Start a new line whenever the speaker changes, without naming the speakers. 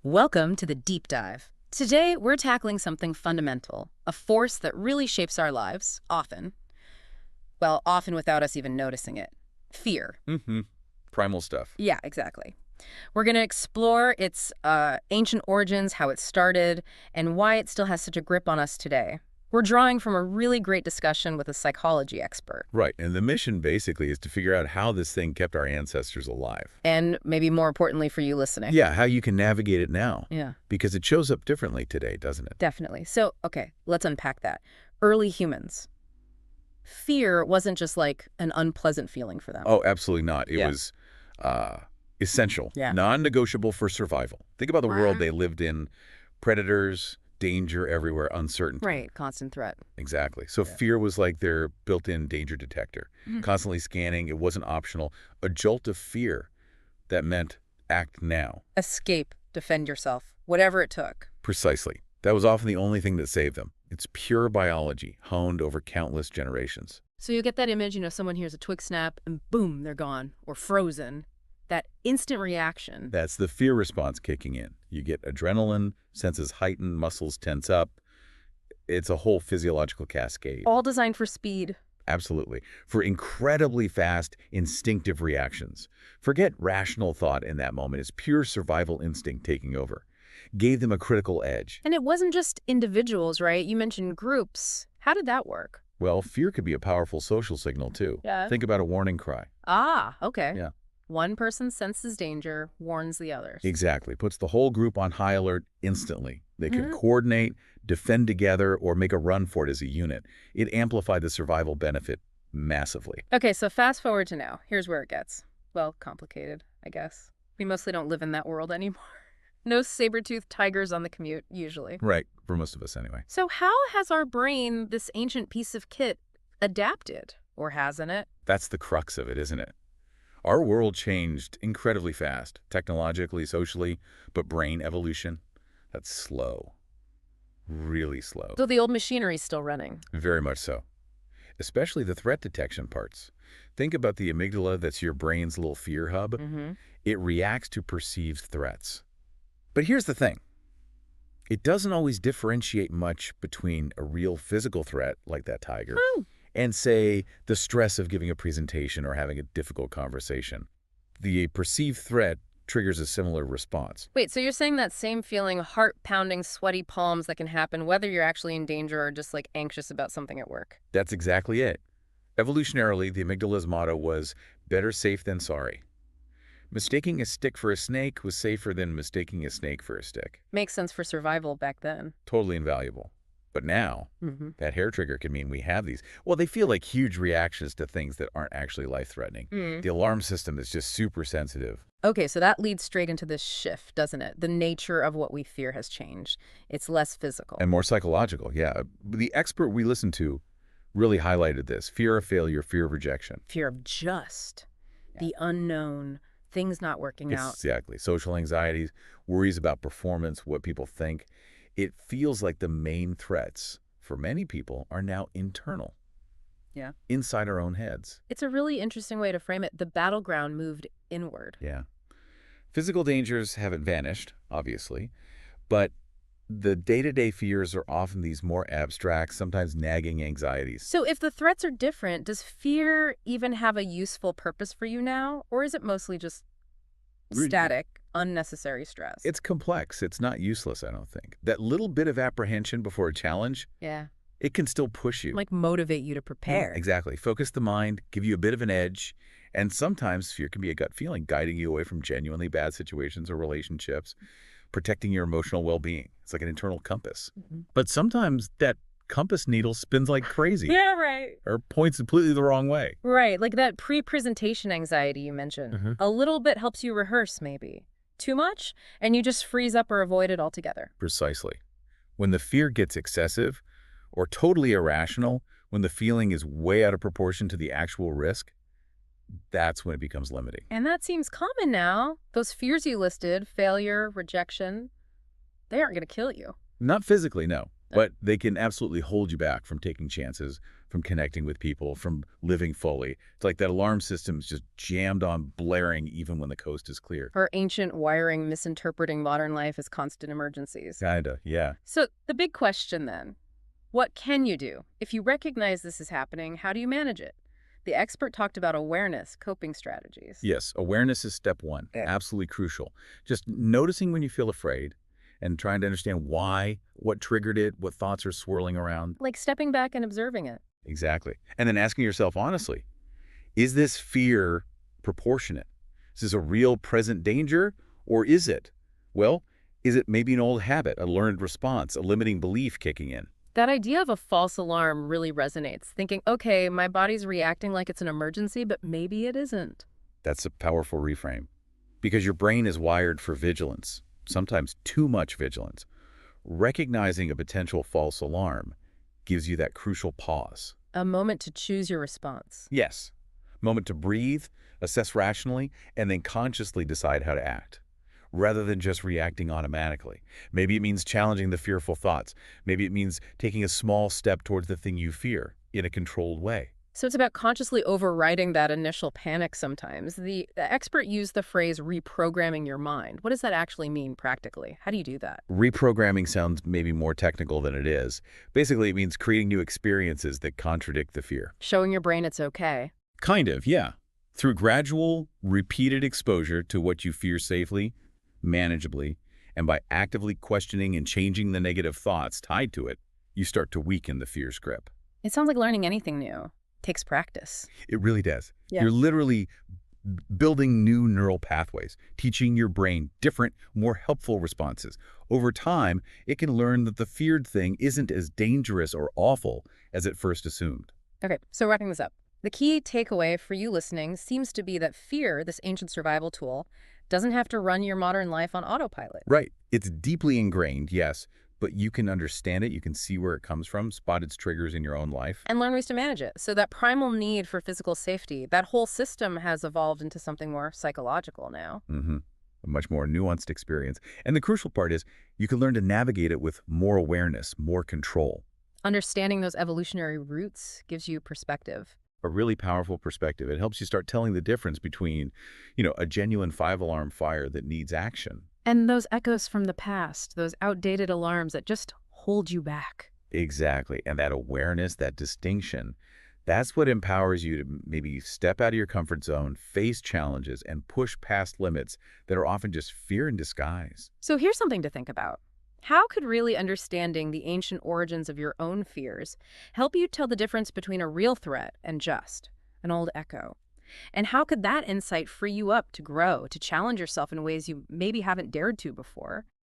Welcome to the deep dive. Today, we're tackling something fundamental, a force that really shapes our lives, often without us even noticing it. Fear.
Primal stuff.
Yeah, exactly. We're going to explore its ancient origins, how it started, and why it still has such a grip on us today. We're drawing from a really great discussion with a psychology expert.
Right, and the mission basically is to figure out how this thing kept our ancestors alive.
And maybe more importantly for you listening.
Yeah, how you can navigate it now.
Yeah.
Because it shows up differently today, doesn't it?
Definitely. So, okay, let's unpack that. Early humans. Fear wasn't just like an unpleasant feeling for them.
Oh, absolutely not. It was essential, non-negotiable for survival. Think about the world they lived in. Predators, danger everywhere, uncertainty.
Right, constant threat.
Exactly. So fear was like their built-in danger detector. Constantly scanning, it wasn't optional. A jolt of fear that meant act now.
Escape, defend yourself, whatever it took.
Precisely. That was often the only thing that saved them. It's pure biology, honed over countless generations.
So you get that image, someone hears a twig snap and boom, they're gone or frozen. That instant reaction.
That's the fear response kicking in. You get adrenaline, senses heighten, muscles tense up. It's a whole physiological cascade.
All designed for speed.
Absolutely. For incredibly fast, instinctive reactions. Forget rational thought in that moment. It's pure survival instinct taking over. Gave them a critical edge.
And it wasn't just individuals, right? You mentioned groups. How did that work?
Well, fear could be a powerful social signal, too.
Yeah.
Think about a warning cry.
Ah, okay.
Yeah.
One person senses danger, warns the others.
Exactly. Puts the whole group on high alert instantly. They could coordinate, defend together, or make a run for it as a unit. It amplified the survival benefit massively.
Okay, so fast forward to now. Here's where it gets, complicated, I guess. We mostly don't live in that world anymore. No saber-toothed tigers on the commute, usually.
Right, for most of us anyway.
So how has our brain, this ancient piece of kit, adapted? Or hasn't it?
That's the crux of it, isn't it? Our world changed incredibly fast, technologically, socially, but brain evolution, that's slow. Really slow.
So the old machinery's still running.
Very much so. Especially the threat detection parts. Think about the amygdala, that's your brain's little fear hub. It reacts to perceived threats. But here's the thing. It doesn't always differentiate much between a real physical threat, like that tiger, and, say, the stress of giving a presentation or having a difficult conversation. The perceived threat triggers a similar response.
Wait, so you're saying that same feeling, heart-pounding, sweaty palms that can happen whether you're actually in danger or just, anxious about something at work?
That's exactly it. Evolutionarily, the amygdala's motto was, better safe than sorry. Mistaking a stick for a snake was safer than mistaking a snake for a stick.
Makes sense for survival back then.
Totally invaluable. But now, that hair trigger can mean we have these. Well, they feel like huge reactions to things that aren't actually life-threatening. The alarm system is just super sensitive.
Okay, so that leads straight into this shift, doesn't it? The nature of what we fear has changed. It's less physical.
And more psychological, yeah. The expert we listened to really highlighted this. Fear of failure, fear of rejection.
Fear of the unknown, things not working out.
Exactly. Social anxieties, worries about performance, what people think. It feels like the main threats for many people are now internal.
Yeah.
Inside our own heads.
It's a really interesting way to frame it. The battleground moved inward.
Yeah. Physical dangers haven't vanished, obviously, but the day-to-day fears are often these more abstract, sometimes nagging anxieties.
So if the threats are different, does fear even have a useful purpose for you now? Or is it mostly just static, unnecessary stress?
It's complex. It's not useless, I don't think. That little bit of apprehension before a challenge, it can still push you.
Motivate you to prepare.
Yeah, exactly. Focus the mind, give you a bit of an edge. And sometimes fear can be a gut feeling, guiding you away from genuinely bad situations or relationships, protecting your emotional well-being. It's like an internal compass. But sometimes that compass needle spins like crazy.
Yeah, right.
Or points completely the wrong way.
Right, like that pre-presentation anxiety you mentioned. A little bit helps you rehearse, maybe. Too much, and you just freeze up or avoid it altogether.
Precisely. When the fear gets excessive or totally irrational, when the feeling is way out of proportion to the actual risk, that's when it becomes limiting.
And that seems common now. Those fears you listed, failure, rejection, they aren't going to kill you.
Not physically, no. But they can absolutely hold you back from taking chances, from connecting with people, from living fully. It's like that alarm system's just jammed on blaring even when the coast is clear.
Or ancient wiring misinterpreting modern life as constant emergencies.
Kinda, yeah.
So the big question then, what can you do? If you recognize this is happening, how do you manage it? The expert talked about awareness, coping strategies.
Yes, awareness is step one, absolutely crucial. Just noticing when you feel afraid and trying to understand why, what triggered it, what thoughts are swirling around.
Like stepping back and observing it.
Exactly. And then asking yourself honestly, is this fear proportionate? Is this a real present danger, or is it? Well, is it maybe an old habit, a learned response, a limiting belief kicking in?
That idea of a false alarm really resonates, thinking, okay, my body's reacting like it's an emergency, but maybe it isn't.
That's a powerful reframe. Because your brain is wired for vigilance, sometimes too much vigilance. Recognizing a potential false alarm gives you that crucial pause.
A moment to choose your response.
Yes. Moment to breathe, assess rationally, and then consciously decide how to act, rather than just reacting automatically. Maybe it means challenging the fearful thoughts. Maybe it means taking a small step towards the thing you fear in a controlled way.
So it's about consciously overriding that initial panic sometimes. The expert used the phrase reprogramming your mind. What does that actually mean practically? How do you do that?
Reprogramming sounds maybe more technical than it is. Basically, it means creating new experiences that contradict the fear.
Showing your brain it's okay.
Kind of, yeah. Through gradual, repeated exposure to what you fear safely, manageably, and by actively questioning and changing the negative thoughts tied to it, you start to weaken the fear's grip.
It sounds like learning anything new. Takes practice.
It really does.
Yeah.
You're literally building new neural pathways, teaching your brain different, more helpful responses. Over time, it can learn that the feared thing isn't as dangerous or awful as it first assumed.
Okay, so wrapping this up. The key takeaway for you listening seems to be that fear, this ancient survival tool, doesn't have to run your modern life on autopilot.
Right. It's deeply ingrained, yes, but you can understand it, you can see where it comes from, spot its triggers in your own life.
And learn ways to manage it. So that primal need for physical safety, that whole system has evolved into something more psychological now.
A much more nuanced experience. And the crucial part is you can learn to navigate it with more awareness, more control.
Understanding those evolutionary roots gives you perspective.
A really powerful perspective. It helps you start telling the difference between, a genuine 5-alarm fire that needs action.
And those echoes from the past, those outdated alarms that just hold you back.
Exactly. And that awareness, that distinction, that's what empowers you to maybe step out of your comfort zone, face challenges, and push past limits that are often just fear in disguise.
So here's something to think about. How could really understanding the ancient origins of your own fears help you tell the difference between a real threat and just an old echo? And how could that insight free you up to grow, to challenge yourself in ways you maybe haven't dared to before?